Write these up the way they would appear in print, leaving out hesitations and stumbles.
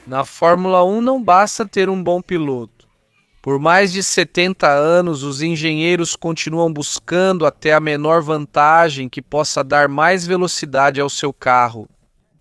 Na Fórmula 1 não basta ter um bom piloto. Por mais de 70 anos, os engenheiros continuam buscando até a menor vantagem que possa dar mais velocidade ao seu carro.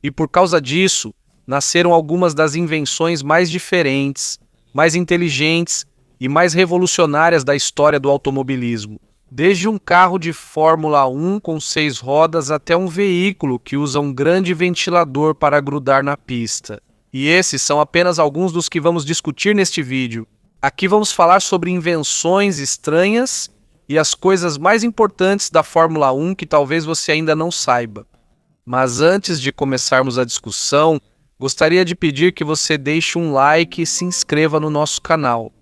E por causa disso, nasceram algumas das invenções mais diferentes, mais inteligentes e mais revolucionárias da história do automobilismo. Desde um carro de Fórmula 1 com 6 rodas até um veículo que usa um grande ventilador para grudar na pista. E esses são apenas alguns dos que vamos discutir neste vídeo. Aqui vamos falar sobre invenções estranhas e as coisas mais importantes da Fórmula 1 que talvez você ainda não saiba. Mas antes de começarmos a discussão, gostaria de pedir que você deixe um like e se inscreva no nosso canal.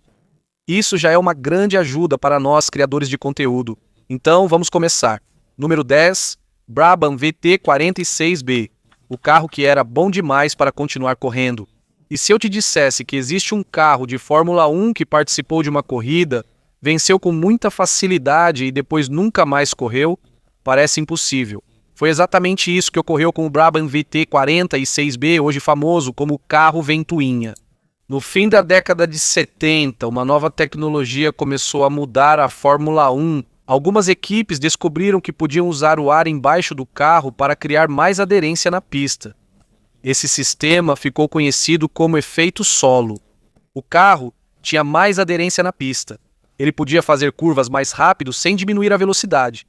Isso já é uma grande ajuda para nós, criadores de conteúdo. Então, vamos começar. Número 10, Brabham VT46B, o carro que era bom demais para continuar correndo. E se eu te dissesse que existe um carro de Fórmula 1 que participou de uma corrida, venceu com muita facilidade e depois nunca mais correu, parece impossível. Foi exatamente isso que ocorreu com o Brabham VT46B, hoje famoso como o carro Ventoinha. No fim da década de 70, uma nova tecnologia começou a mudar a Fórmula 1. Algumas equipes descobriram que podiam usar o ar embaixo do carro para criar mais aderência na pista. Esse sistema ficou conhecido como efeito solo. O carro tinha mais aderência na pista. Ele podia fazer curvas mais rápido sem diminuir a velocidade.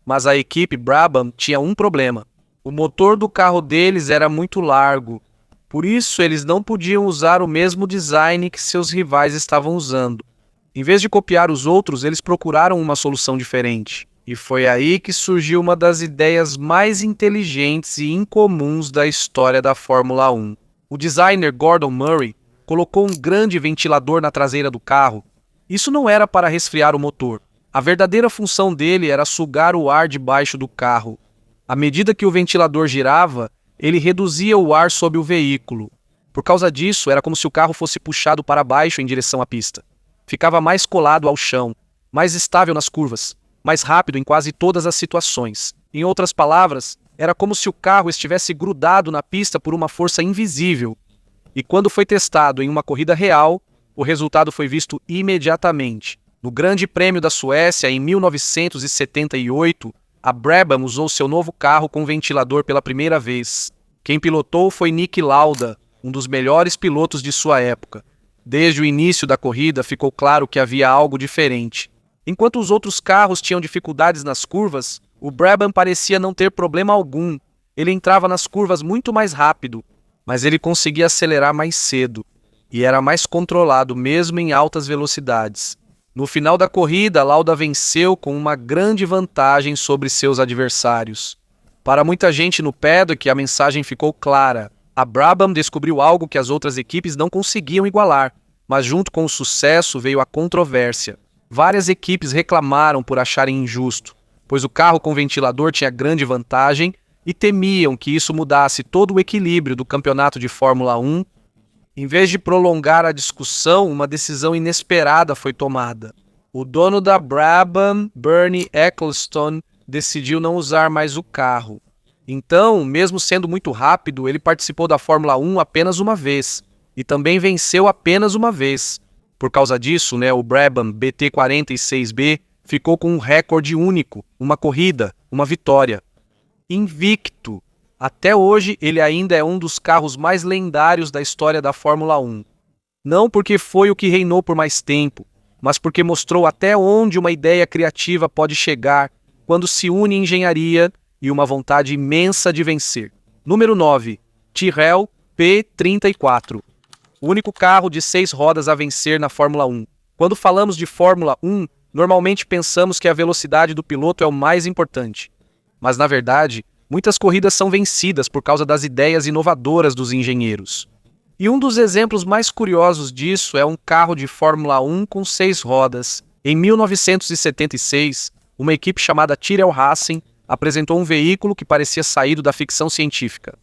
Mas a equipe Brabham tinha um problema. O motor do carro deles era muito largo. Por isso, eles não podiam usar o mesmo design que seus rivais estavam usando. Em vez de copiar os outros, eles procuraram uma solução diferente. E foi aí que surgiu uma das ideias mais inteligentes e incomuns da história da Fórmula 1. O designer Gordon Murray colocou um grande ventilador na traseira do carro. Isso não era para resfriar o motor. A verdadeira função dele era sugar o ar debaixo do carro. À medida que o ventilador girava, ele reduzia o ar sob o veículo. Por causa disso, era como se o carro fosse puxado para baixo em direção à pista. Ficava mais colado ao chão, mais estável nas curvas, mais rápido em quase todas as situações. Em outras palavras, era como se o carro estivesse grudado na pista por uma força invisível. E quando foi testado em uma corrida real, o resultado foi visto imediatamente. No Grande Prêmio da Suécia, em 1978, a Brabham usou seu novo carro com ventilador pela primeira vez. Quem pilotou foi Niki Lauda, um dos melhores pilotos de sua época. Desde o início da corrida ficou claro que havia algo diferente. Enquanto os outros carros tinham dificuldades nas curvas, o Brabham parecia não ter problema algum. Ele entrava nas curvas muito mais rápido, mas ele conseguia acelerar mais cedo e era mais controlado mesmo em altas velocidades. No final da corrida, Lauda venceu com uma grande vantagem sobre seus adversários. Para muita gente no paddock, a mensagem ficou clara. A Brabham descobriu algo que as outras equipes não conseguiam igualar, mas junto com o sucesso veio a controvérsia. Várias equipes reclamaram por acharem injusto, pois o carro com ventilador tinha grande vantagem e temiam que isso mudasse todo o equilíbrio do campeonato de Fórmula 1. Em vez de prolongar a discussão, uma decisão inesperada foi tomada. O dono da Brabham, Bernie Ecclestone, decidiu não usar mais o carro. Então, mesmo sendo muito rápido, ele participou da Fórmula 1 apenas uma vez. E também venceu apenas uma vez. Por causa disso, o Brabham BT46B ficou com um recorde único, uma corrida, uma vitória. Invicto. Até hoje, ele ainda é um dos carros mais lendários da história da Fórmula 1. Não porque foi o que reinou por mais tempo, mas porque mostrou até onde uma ideia criativa pode chegar quando se une engenharia e uma vontade imensa de vencer. Número 9. Tyrrell P34. O único carro de 6 rodas a vencer na Fórmula 1. Quando falamos de Fórmula 1, normalmente pensamos que a velocidade do piloto é o mais importante. Mas, na verdade, muitas corridas são vencidas por causa das ideias inovadoras dos engenheiros. E um dos exemplos mais curiosos disso é um carro de Fórmula 1 com 6 rodas. Em 1976, uma equipe chamada Tyrrell Racing apresentou um veículo que parecia saído da ficção científica.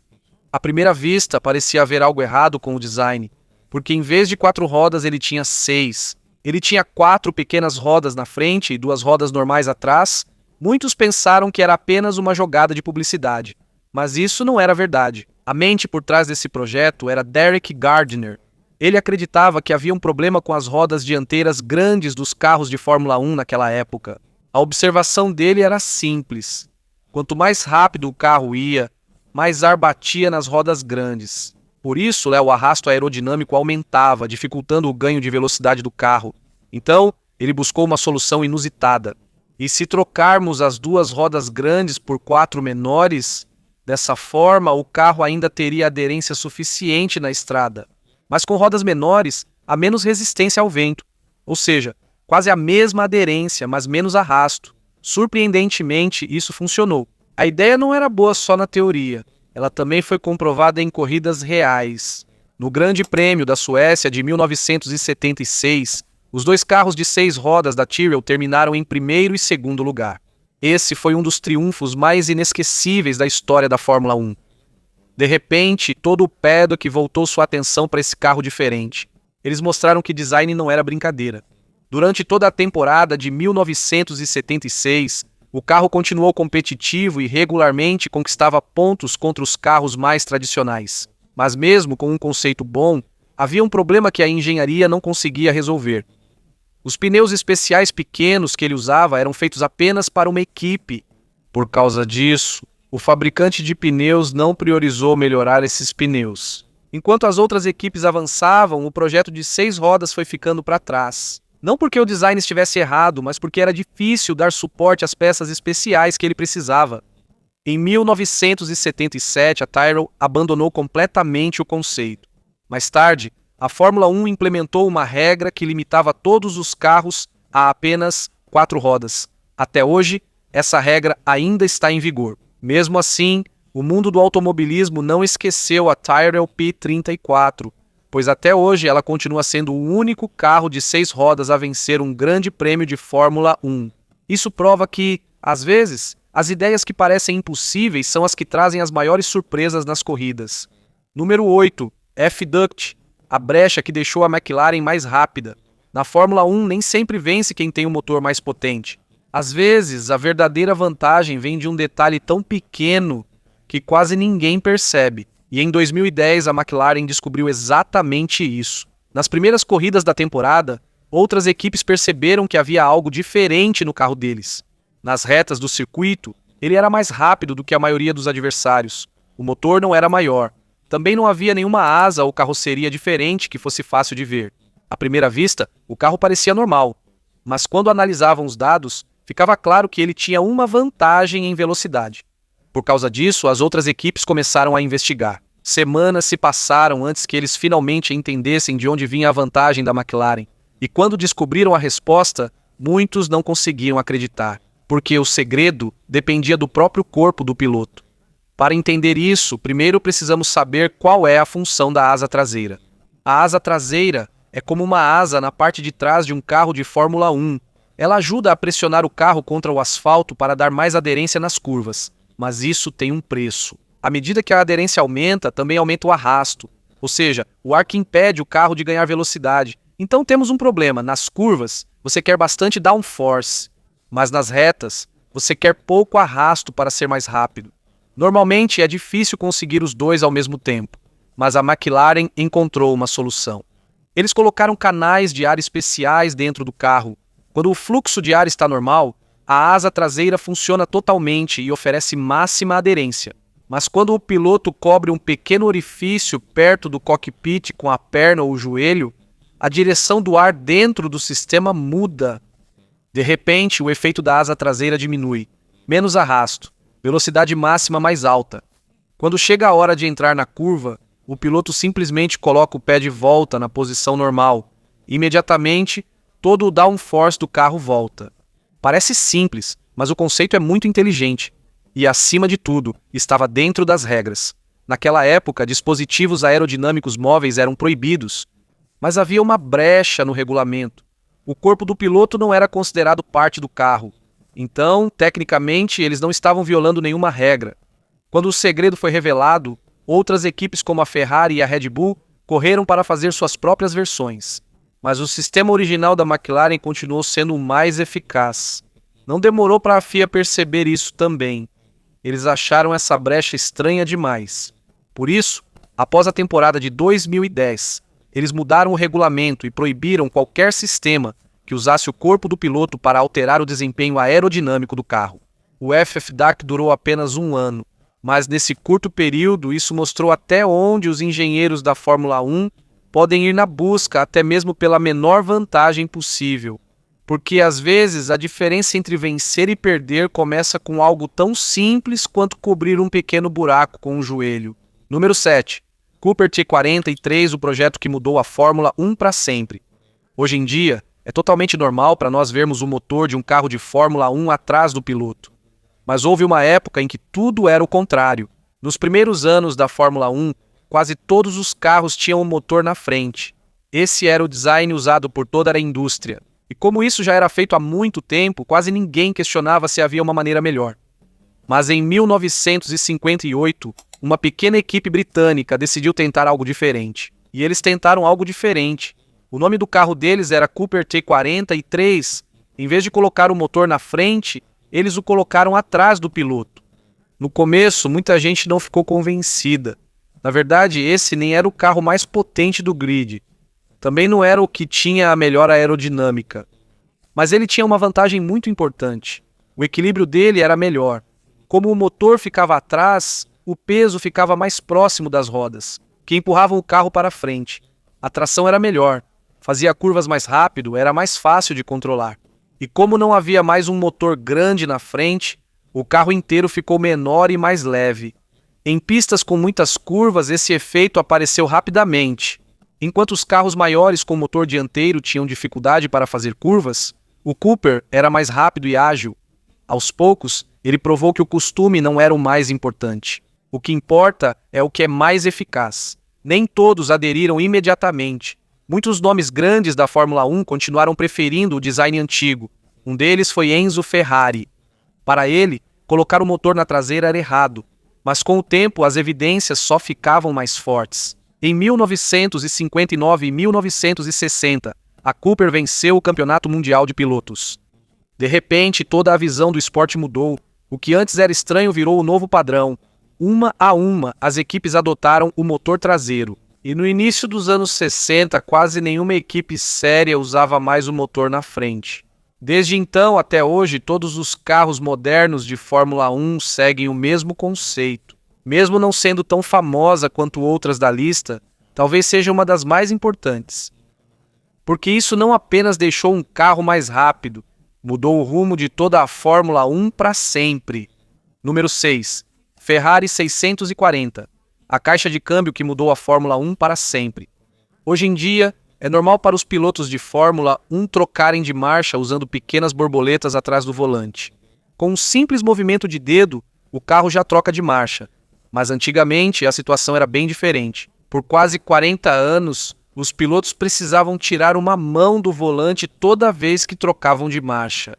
À primeira vista, parecia haver algo errado com o design, porque em vez de 4 rodas ele tinha 6. Ele tinha 4 pequenas rodas na frente e 2 rodas normais atrás. Muitos pensaram que era apenas uma jogada de publicidade, mas isso não era verdade. A mente por trás desse projeto era Derek Gardner. Ele acreditava que havia um problema com as rodas dianteiras grandes dos carros de Fórmula 1 naquela época. A observação dele era simples. Quanto mais rápido o carro ia, mais ar batia nas rodas grandes. Por isso, o arrasto aerodinâmico aumentava, dificultando o ganho de velocidade do carro. Então, ele buscou uma solução inusitada. E se trocarmos as duas rodas grandes por 4 menores, dessa forma o carro ainda teria aderência suficiente na estrada. Mas com rodas menores, há menos resistência ao vento. Ou seja, quase a mesma aderência, mas menos arrasto. Surpreendentemente, isso funcionou. A ideia não era boa só na teoria. Ela também foi comprovada em corridas reais. No Grande Prêmio da Suécia de 1976, os 2 carros de 6 rodas da Tyrrell terminaram em primeiro e segundo lugar. Esse foi um dos triunfos mais inesquecíveis da história da Fórmula 1. De repente, todo o paddock voltou sua atenção para esse carro diferente. Eles mostraram que design não era brincadeira. Durante toda a temporada de 1976, o carro continuou competitivo e regularmente conquistava pontos contra os carros mais tradicionais. Mas mesmo com um conceito bom, havia um problema que a engenharia não conseguia resolver. Os pneus especiais pequenos que ele usava eram feitos apenas para uma equipe. Por causa disso, o fabricante de pneus não priorizou melhorar esses pneus. Enquanto as outras equipes avançavam, o projeto de 6 rodas foi ficando para trás. Não porque o design estivesse errado, mas porque era difícil dar suporte às peças especiais que ele precisava. Em 1977, a Tyrrell abandonou completamente o conceito. Mais tarde, a Fórmula 1 implementou uma regra que limitava todos os carros a apenas 4 rodas. Até hoje, essa regra ainda está em vigor. Mesmo assim, o mundo do automobilismo não esqueceu a Tyrrell P34, pois até hoje ela continua sendo o único carro de 6 rodas a vencer um grande prêmio de Fórmula 1. Isso prova que, às vezes, as ideias que parecem impossíveis são as que trazem as maiores surpresas nas corridas. Número 8. F-Duct, a brecha que deixou a McLaren mais rápida. Na Fórmula 1 nem sempre vence quem tem o motor mais potente. Às vezes, a verdadeira vantagem vem de um detalhe tão pequeno que quase ninguém percebe. E em 2010 a McLaren descobriu exatamente isso. Nas primeiras corridas da temporada, outras equipes perceberam que havia algo diferente no carro deles. Nas retas do circuito, ele era mais rápido do que a maioria dos adversários. O motor não era maior. Também não havia nenhuma asa ou carroceria diferente que fosse fácil de ver. À primeira vista, o carro parecia normal. Mas quando analisavam os dados, ficava claro que ele tinha uma vantagem em velocidade. Por causa disso, as outras equipes começaram a investigar. Semanas se passaram antes que eles finalmente entendessem de onde vinha a vantagem da McLaren. E quando descobriram a resposta, muitos não conseguiam acreditar, porque o segredo dependia do próprio corpo do piloto. Para entender isso, primeiro precisamos saber qual é a função da asa traseira. A asa traseira é como uma asa na parte de trás de um carro de Fórmula 1. Ela ajuda a pressionar o carro contra o asfalto para dar mais aderência nas curvas. Mas isso tem um preço. À medida que a aderência aumenta, também aumenta o arrasto. Ou seja, o ar que impede o carro de ganhar velocidade. Então temos um problema. Nas curvas, você quer bastante downforce. Mas nas retas, você quer pouco arrasto para ser mais rápido. Normalmente é difícil conseguir os dois ao mesmo tempo. Mas a McLaren encontrou uma solução. Eles colocaram canais de ar especiais dentro do carro. Quando o fluxo de ar está normal, a asa traseira funciona totalmente e oferece máxima aderência. Mas quando o piloto cobre um pequeno orifício perto do cockpit com a perna ou o joelho, a direção do ar dentro do sistema muda. De repente, o efeito da asa traseira diminui. Menos arrasto, velocidade máxima mais alta. Quando chega a hora de entrar na curva, o piloto simplesmente coloca o pé de volta na posição normal. Imediatamente, todo o downforce do carro volta. Parece simples, mas o conceito é muito inteligente. E, acima de tudo, estava dentro das regras. Naquela época, dispositivos aerodinâmicos móveis eram proibidos. Mas havia uma brecha no regulamento. O corpo do piloto não era considerado parte do carro. Então, tecnicamente, eles não estavam violando nenhuma regra. Quando o segredo foi revelado, outras equipes como a Ferrari e a Red Bull correram para fazer suas próprias versões. Mas o sistema original da McLaren continuou sendo o mais eficaz. Não demorou para a FIA perceber isso também. Eles acharam essa brecha estranha demais. Por isso, após a temporada de 2010, eles mudaram o regulamento e proibiram qualquer sistema que usasse o corpo do piloto para alterar o desempenho aerodinâmico do carro. O FFDAC durou apenas um ano, mas nesse curto período isso mostrou até onde os engenheiros da Fórmula 1 podem ir na busca até mesmo pela menor vantagem possível. Porque às vezes a diferença entre vencer e perder começa com algo tão simples quanto cobrir um pequeno buraco com o joelho. Número 7. Cooper T43, o projeto que mudou a Fórmula 1 para sempre. Hoje em dia, é totalmente normal para nós vermos o motor de um carro de Fórmula 1 atrás do piloto. Mas houve uma época em que tudo era o contrário. Nos primeiros anos da Fórmula 1, quase todos os carros tinham um motor na frente. Esse era o design usado por toda a indústria. E como isso já era feito há muito tempo, quase ninguém questionava se havia uma maneira melhor. Mas em 1958, uma pequena equipe britânica decidiu tentar algo diferente. E eles tentaram algo diferente. O nome do carro deles era Cooper T43. Em vez de colocar o motor na frente, eles o colocaram atrás do piloto. No começo, muita gente não ficou convencida. Na verdade, esse nem era o carro mais potente do grid. Também não era o que tinha a melhor aerodinâmica. Mas ele tinha uma vantagem muito importante. O equilíbrio dele era melhor. Como o motor ficava atrás, o peso ficava mais próximo das rodas, que empurravam o carro para frente. A tração era melhor. Fazia curvas mais rápido, era mais fácil de controlar. E como não havia mais um motor grande na frente, o carro inteiro ficou menor e mais leve. Em pistas com muitas curvas, esse efeito apareceu rapidamente. Enquanto os carros maiores com motor dianteiro tinham dificuldade para fazer curvas, o Cooper era mais rápido e ágil. Aos poucos, ele provou que o costume não era o mais importante. O que importa é o que é mais eficaz. Nem todos aderiram imediatamente. Muitos nomes grandes da Fórmula 1 continuaram preferindo o design antigo. Um deles foi Enzo Ferrari. Para ele, colocar o motor na traseira era errado, mas com o tempo as evidências só ficavam mais fortes. Em 1959 e 1960, a Cooper venceu o Campeonato Mundial de Pilotos. De repente, toda a visão do esporte mudou. O que antes era estranho virou o novo padrão. Uma a uma, as equipes adotaram o motor traseiro. E no início dos anos 60, quase nenhuma equipe séria usava mais o motor na frente. Desde então até hoje, todos os carros modernos de Fórmula 1 seguem o mesmo conceito. Mesmo não sendo tão famosa quanto outras da lista, talvez seja uma das mais importantes. Porque isso não apenas deixou um carro mais rápido, mudou o rumo de toda a Fórmula 1 para sempre. Número 6. Ferrari 640. A caixa de câmbio que mudou a Fórmula 1 para sempre. Hoje em dia, é normal para os pilotos de Fórmula 1 trocarem de marcha usando pequenas borboletas atrás do volante. Com um simples movimento de dedo, o carro já troca de marcha. Mas antigamente a situação era bem diferente. Por quase 40 anos, os pilotos precisavam tirar uma mão do volante toda vez que trocavam de marcha.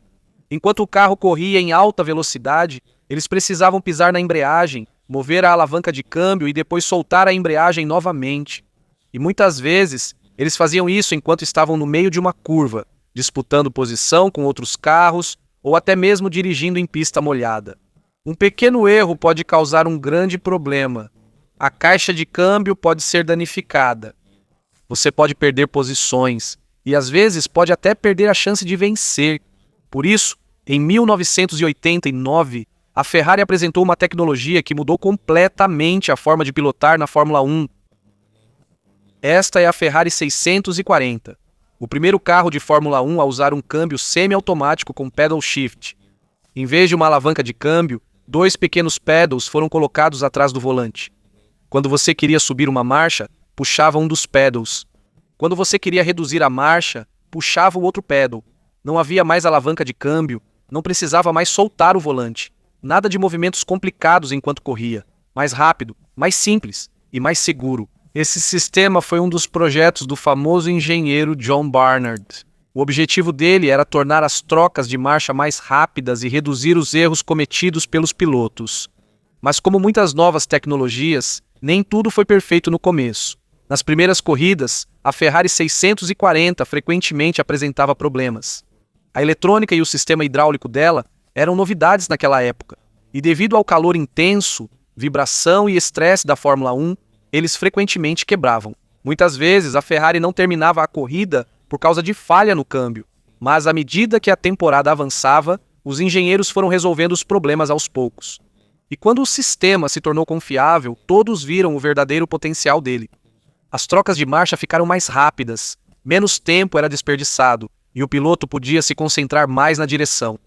Enquanto o carro corria em alta velocidade, eles precisavam pisar na embreagem, mover a alavanca de câmbio e depois soltar a embreagem novamente. E muitas vezes, eles faziam isso enquanto estavam no meio de uma curva, disputando posição com outros carros ou até mesmo dirigindo em pista molhada. Um pequeno erro pode causar um grande problema. A caixa de câmbio pode ser danificada. Você pode perder posições e às vezes pode até perder a chance de vencer. Por isso, em 1989, a Ferrari apresentou uma tecnologia que mudou completamente a forma de pilotar na Fórmula 1. Esta é a Ferrari 640, o primeiro carro de Fórmula 1 a usar um câmbio semi-automático com pedal shift. Em vez de uma alavanca de câmbio, 2 pequenos pedals foram colocados atrás do volante. Quando você queria subir uma marcha, puxava um dos pedals. Quando você queria reduzir a marcha, puxava o outro pedal. Não havia mais alavanca de câmbio, não precisava mais soltar o volante. Nada de movimentos complicados enquanto corria. Mais rápido, mais simples e mais seguro. Esse sistema foi um dos projetos do famoso engenheiro John Barnard. O objetivo dele era tornar as trocas de marcha mais rápidas e reduzir os erros cometidos pelos pilotos. Mas como muitas novas tecnologias, nem tudo foi perfeito no começo. Nas primeiras corridas, a Ferrari 640 frequentemente apresentava problemas. A eletrônica e o sistema hidráulico dela eram novidades naquela época, e devido ao calor intenso, vibração e estresse da Fórmula 1, eles frequentemente quebravam. Muitas vezes a Ferrari não terminava a corrida por causa de falha no câmbio, mas à medida que a temporada avançava, os engenheiros foram resolvendo os problemas aos poucos. E quando o sistema se tornou confiável, todos viram o verdadeiro potencial dele. As trocas de marcha ficaram mais rápidas, menos tempo era desperdiçado, e o piloto podia se concentrar mais na direção.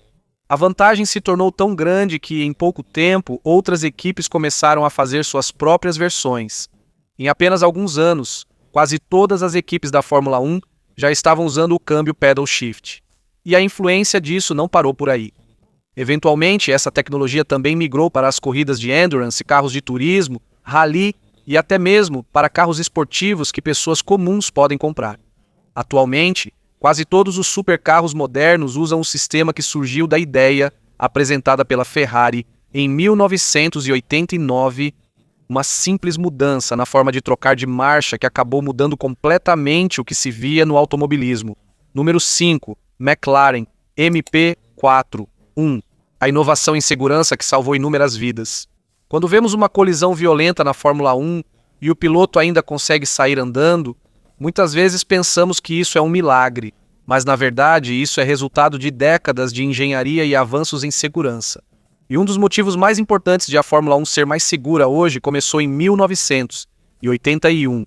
A vantagem se tornou tão grande que, em pouco tempo, outras equipes começaram a fazer suas próprias versões. Em apenas alguns anos, quase todas as equipes da Fórmula 1 já estavam usando o câmbio pedal shift. E a influência disso não parou por aí. Eventualmente, essa tecnologia também migrou para as corridas de endurance, carros de turismo, rally e até mesmo para carros esportivos que pessoas comuns podem comprar. Atualmente, quase todos os supercarros modernos usam um sistema que surgiu da ideia apresentada pela Ferrari em 1989, uma simples mudança na forma de trocar de marcha que acabou mudando completamente o que se via no automobilismo. Número 5, McLaren MP41, a inovação em segurança que salvou inúmeras vidas. Quando vemos uma colisão violenta na Fórmula 1 e o piloto ainda consegue sair andando, muitas vezes pensamos que isso é um milagre, mas na verdade isso é resultado de décadas de engenharia e avanços em segurança. E um dos motivos mais importantes de a Fórmula 1 ser mais segura hoje começou em 1981.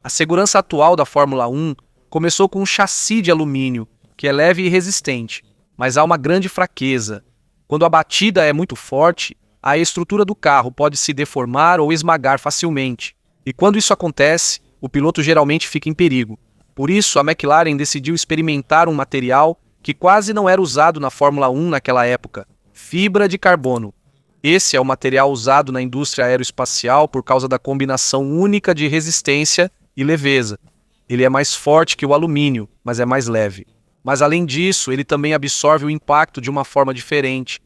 A segurança atual da Fórmula 1 começou com um chassi de alumínio, que é leve e resistente, mas há uma grande fraqueza. Quando a batida é muito forte, a estrutura do carro pode se deformar ou esmagar facilmente. E quando isso acontece, o piloto geralmente fica em perigo. Por isso, a McLaren decidiu experimentar um material que quase não era usado na Fórmula 1 naquela época: fibra de carbono. Esse é o material usado na indústria aeroespacial por causa da combinação única de resistência e leveza. Ele é mais forte que o alumínio, mas é mais leve. Mas além disso, ele também absorve o impacto de uma forma diferente.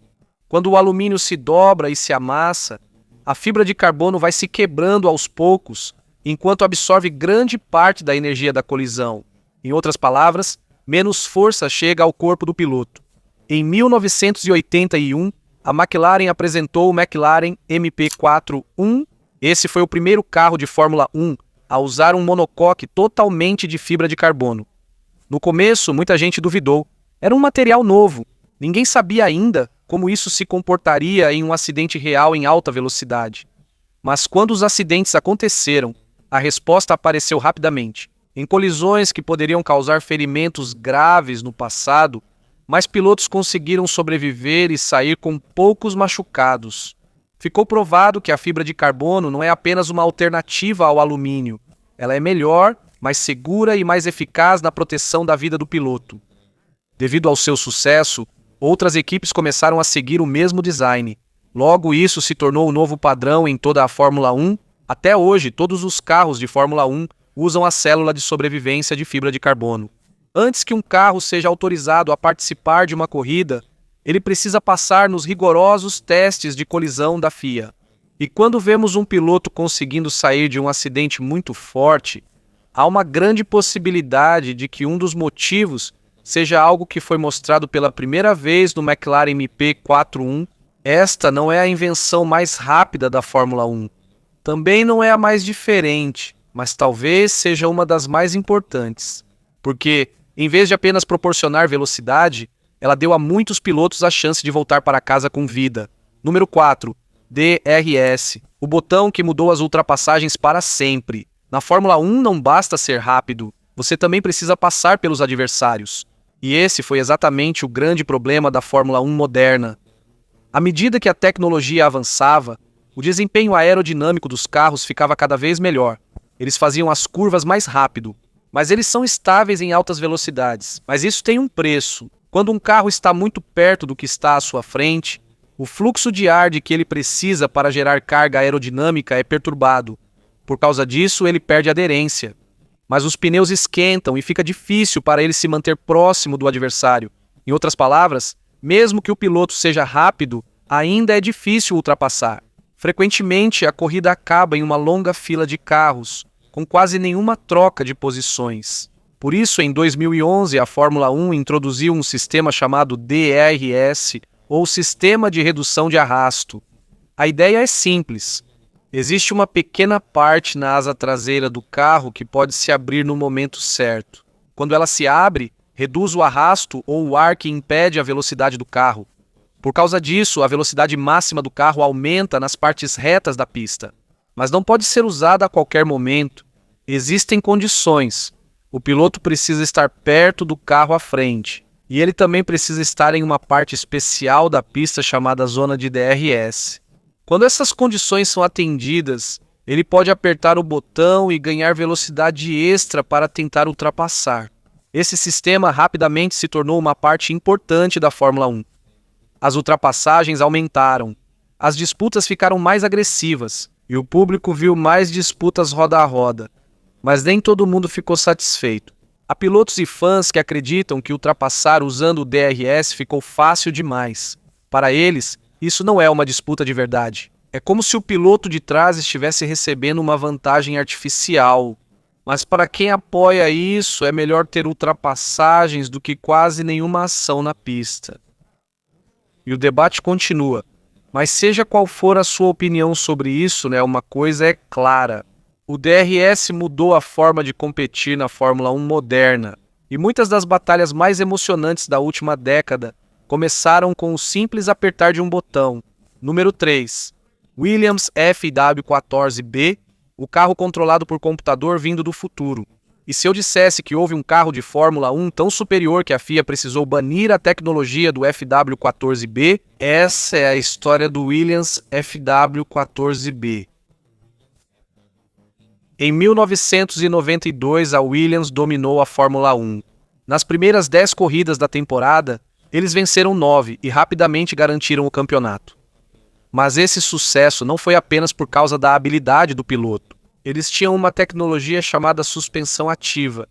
Quando o alumínio se dobra e se amassa, a fibra de carbono vai se quebrando aos poucos, enquanto absorve grande parte da energia da colisão. Em outras palavras, menos força chega ao corpo do piloto. Em 1981, a McLaren apresentou o McLaren MP41. Esse foi o primeiro carro de Fórmula 1 a usar um monocoque totalmente de fibra de carbono. No começo, muita gente duvidou. Era um material novo. Ninguém sabia ainda como isso se comportaria em um acidente real em alta velocidade. Mas quando os acidentes aconteceram, a resposta apareceu rapidamente. Em colisões que poderiam causar ferimentos graves no passado, mais pilotos conseguiram sobreviver e sair com poucos machucados. Ficou provado que a fibra de carbono não é apenas uma alternativa ao alumínio. Ela é melhor, mais segura e mais eficaz na proteção da vida do piloto. Devido ao seu sucesso, outras equipes começaram a seguir o mesmo design. Logo, isso se tornou o novo padrão em toda a Fórmula 1. Até hoje, todos os carros de Fórmula 1 usam a célula de sobrevivência de fibra de carbono. Antes que um carro seja autorizado a participar de uma corrida, ele precisa passar nos rigorosos testes de colisão da FIA. E quando vemos um piloto conseguindo sair de um acidente muito forte, há uma grande possibilidade de que um dos motivos seja algo que foi mostrado pela primeira vez no McLaren MP41. Esta não é a invenção mais rápida da Fórmula 1. Também não é a mais diferente, mas talvez seja uma das mais importantes. Porque, em vez de apenas proporcionar velocidade, ela deu a muitos pilotos a chance de voltar para casa com vida. Número 4. DRS. O botão que mudou as ultrapassagens para sempre. Na Fórmula 1 não basta ser rápido, você também precisa passar pelos adversários. E esse foi exatamente o grande problema da Fórmula 1 moderna. À medida que a tecnologia avançava, o desempenho aerodinâmico dos carros ficava cada vez melhor. Eles faziam as curvas mais rápido, mas eles são estáveis em altas velocidades. Mas isso tem um preço. Quando um carro está muito perto do que está à sua frente, o fluxo de ar de que ele precisa para gerar carga aerodinâmica é perturbado. Por causa disso, ele perde aderência. Mas os pneus esquentam e fica difícil para ele se manter próximo do adversário. Em outras palavras, mesmo que o piloto seja rápido, ainda é difícil ultrapassar. Frequentemente, a corrida acaba em uma longa fila de carros, com quase nenhuma troca de posições. Por isso, em 2011, a Fórmula 1 introduziu um sistema chamado DRS, ou Sistema de Redução de Arrasto. A ideia é simples. Existe uma pequena parte na asa traseira do carro que pode se abrir no momento certo. Quando ela se abre, reduz o arrasto ou o ar que impede a velocidade do carro. Por causa disso, a velocidade máxima do carro aumenta nas partes retas da pista. Mas não pode ser usada a qualquer momento. Existem condições. O piloto precisa estar perto do carro à frente. E ele também precisa estar em uma parte especial da pista chamada zona de DRS. Quando essas condições são atendidas, ele pode apertar o botão e ganhar velocidade extra para tentar ultrapassar. Esse sistema rapidamente se tornou uma parte importante da Fórmula 1. As ultrapassagens aumentaram, as disputas ficaram mais agressivas e o público viu mais disputas roda a roda. Mas nem todo mundo ficou satisfeito. Há pilotos e fãs que acreditam que ultrapassar usando o DRS ficou fácil demais. Para eles, isso não é uma disputa de verdade. É como se o piloto de trás estivesse recebendo uma vantagem artificial. Mas para quem apoia isso, é melhor ter ultrapassagens do que quase nenhuma ação na pista. E o debate continua. Mas seja qual for a sua opinião sobre isso, uma coisa é clara. O DRS mudou a forma de competir na Fórmula 1 moderna. E muitas das batalhas mais emocionantes da última década começaram com o simples apertar de um botão. Número 3. Williams FW14B, o carro controlado por computador vindo do futuro. E se eu dissesse que houve um carro de Fórmula 1 tão superior que a FIA precisou banir a tecnologia do FW14B, essa é a história do Williams FW14B. Em 1992, a Williams dominou a Fórmula 1. Nas primeiras 10 corridas da temporada, eles venceram 9 e rapidamente garantiram o campeonato. Mas esse sucesso não foi apenas por causa da habilidade do piloto. Eles tinham uma tecnologia chamada suspensão ativa.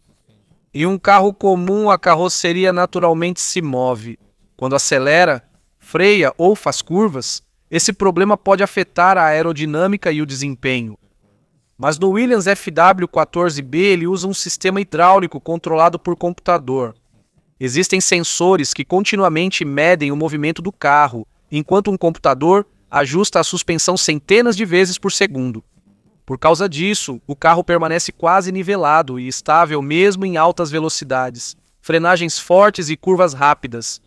Em um carro comum, a carroceria naturalmente se move. Quando acelera, freia ou faz curvas, esse problema pode afetar a aerodinâmica e o desempenho. Mas no Williams FW14B ele usa um sistema hidráulico controlado por computador. Existem sensores que continuamente medem o movimento do carro, enquanto um computador ajusta a suspensão centenas de vezes por segundo. Por causa disso, o carro permanece quase nivelado e estável mesmo em altas velocidades, frenagens fortes e curvas rápidas.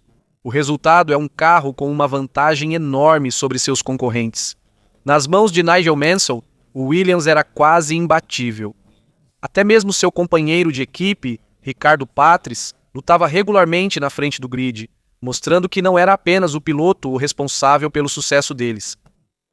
O resultado é um carro com uma vantagem enorme sobre seus concorrentes. Nas mãos de Nigel Mansell, o Williams era quase imbatível. Até mesmo seu companheiro de equipe, Ricardo Patrese, lutava regularmente na frente do grid, mostrando que não era apenas o piloto o responsável pelo sucesso deles.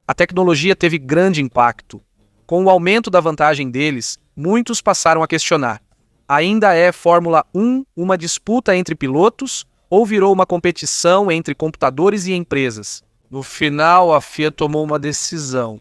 A tecnologia teve grande impacto. Com o aumento da vantagem deles, muitos passaram a questionar: ainda é Fórmula 1 uma disputa entre pilotos ou virou uma competição entre computadores e empresas? No final, a FIA tomou uma decisão.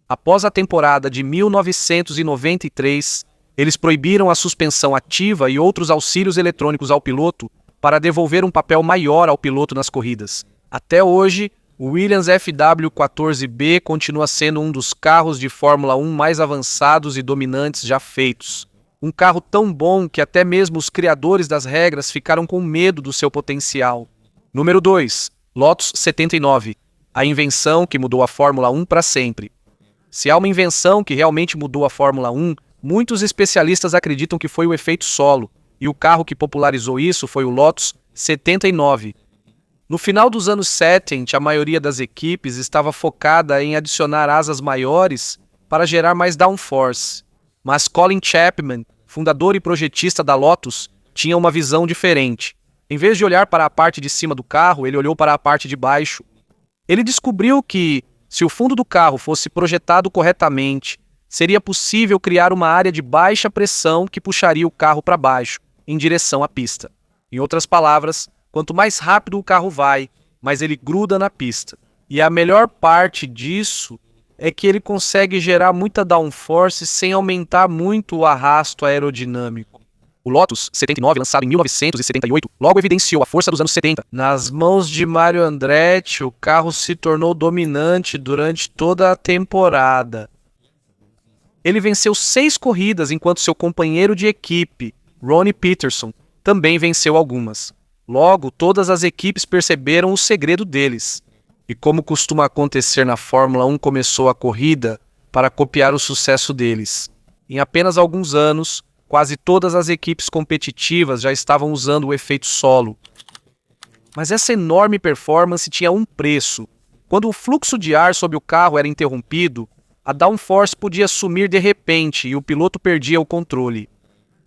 Após a temporada de 1993, eles proibiram a suspensão ativa e outros auxílios eletrônicos ao piloto para devolver um papel maior ao piloto nas corridas. Até hoje, o Williams FW14B continua sendo um dos carros de Fórmula 1 mais avançados e dominantes já feitos. Um carro tão bom que até mesmo os criadores das regras ficaram com medo do seu potencial. Número 2. Lotus 79. A invenção que mudou a Fórmula 1 para sempre. Se há uma invenção que realmente mudou a Fórmula 1, muitos especialistas acreditam que foi o efeito solo, e o carro que popularizou isso foi o Lotus 79. No final dos anos 70, a maioria das equipes estava focada em adicionar asas maiores para gerar mais downforce. Mas Colin Chapman, fundador e projetista da Lotus, tinha uma visão diferente. Em vez de olhar para a parte de cima do carro, ele olhou para a parte de baixo. Ele descobriu que, se o fundo do carro fosse projetado corretamente, seria possível criar uma área de baixa pressão que puxaria o carro para baixo, em direção à pista. Em outras palavras, quanto mais rápido o carro vai, mais ele gruda na pista. E a melhor parte disso é que ele consegue gerar muita downforce sem aumentar muito o arrasto aerodinâmico. O Lotus 79, lançado em 1978, logo evidenciou a força dos anos 70. Nas mãos de Mario Andretti, o carro se tornou dominante durante toda a temporada. Ele venceu 6 corridas, enquanto seu companheiro de equipe, Ronnie Peterson, também venceu algumas. Logo, todas as equipes perceberam o segredo deles. E como costuma acontecer na Fórmula 1, começou a corrida para copiar o sucesso deles. Em apenas alguns anos, quase todas as equipes competitivas já estavam usando o efeito solo. Mas essa enorme performance tinha um preço. Quando o fluxo de ar sob o carro era interrompido, a downforce podia sumir de repente e o piloto perdia o controle.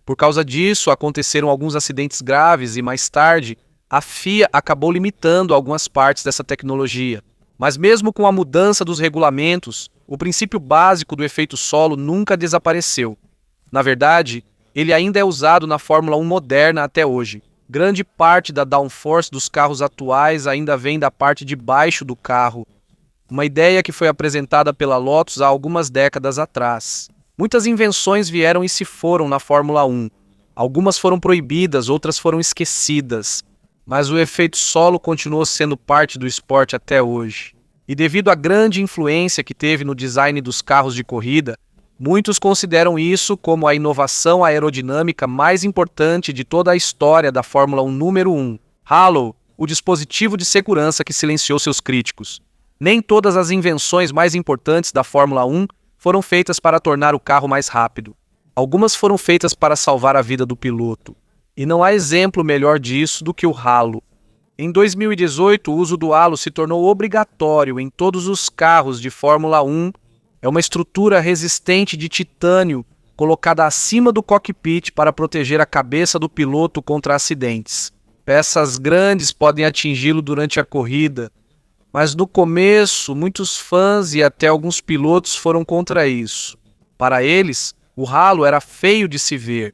Por causa disso, aconteceram alguns acidentes graves e, mais tarde, a FIA acabou limitando algumas partes dessa tecnologia. Mas mesmo com a mudança dos regulamentos, o princípio básico do efeito solo nunca desapareceu. Na verdade, ele ainda é usado na Fórmula 1 moderna até hoje. Grande parte da downforce dos carros atuais ainda vem da parte de baixo do carro, uma ideia que foi apresentada pela Lotus há algumas décadas atrás. Muitas invenções vieram e se foram na Fórmula 1. Algumas foram proibidas, outras foram esquecidas. Mas o efeito solo continuou sendo parte do esporte até hoje. E devido à grande influência que teve no design dos carros de corrida, muitos consideram isso como a inovação aerodinâmica mais importante de toda a história da Fórmula 1 número 1. Halo, o dispositivo de segurança que silenciou seus críticos. Nem todas as invenções mais importantes da Fórmula 1 foram feitas para tornar o carro mais rápido. Algumas foram feitas para salvar a vida do piloto. E não há exemplo melhor disso do que o halo. Em 2018, o uso do halo se tornou obrigatório em todos os carros de Fórmula 1. É uma estrutura resistente de titânio colocada acima do cockpit para proteger a cabeça do piloto contra acidentes. Peças grandes podem atingi-lo durante a corrida, mas no começo, muitos fãs e até alguns pilotos foram contra isso. Para eles, o halo era feio de se ver.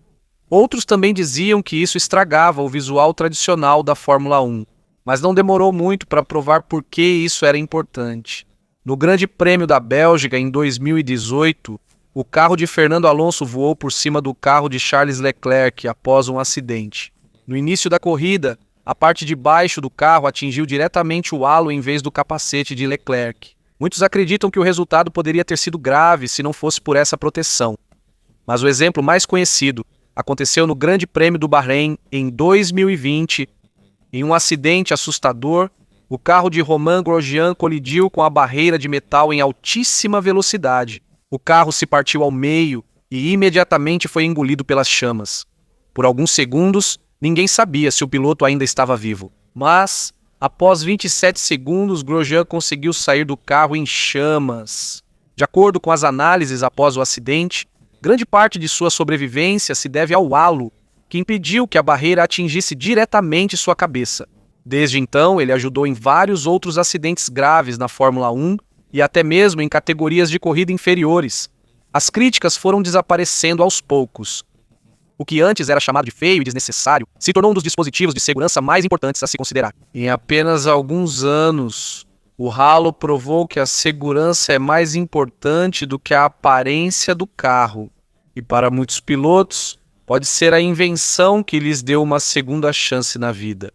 Outros também diziam que isso estragava o visual tradicional da Fórmula 1, mas não demorou muito para provar por que isso era importante. No Grande Prêmio da Bélgica, em 2018, o carro de Fernando Alonso voou por cima do carro de Charles Leclerc após um acidente. No início da corrida, a parte de baixo do carro atingiu diretamente o halo em vez do capacete de Leclerc. Muitos acreditam que o resultado poderia ter sido grave se não fosse por essa proteção. Mas o exemplo mais conhecido aconteceu no Grande Prêmio do Bahrein em 2020. Em um acidente assustador, o carro de Romain Grosjean colidiu com a barreira de metal em altíssima velocidade. O carro se partiu ao meio e imediatamente foi engolido pelas chamas. Por alguns segundos, ninguém sabia se o piloto ainda estava vivo. Mas, após 27 segundos, Grosjean conseguiu sair do carro em chamas. De acordo com as análises após o acidente, grande parte de sua sobrevivência se deve ao halo, que impediu que a barreira atingisse diretamente sua cabeça. Desde então, ele ajudou em vários outros acidentes graves na Fórmula 1 e até mesmo em categorias de corrida inferiores. As críticas foram desaparecendo aos poucos. O que antes era chamado de feio e desnecessário se tornou um dos dispositivos de segurança mais importantes a se considerar. Em apenas alguns anos, o halo provou que a segurança é mais importante do que a aparência do carro. E para muitos pilotos, pode ser a invenção que lhes deu uma segunda chance na vida.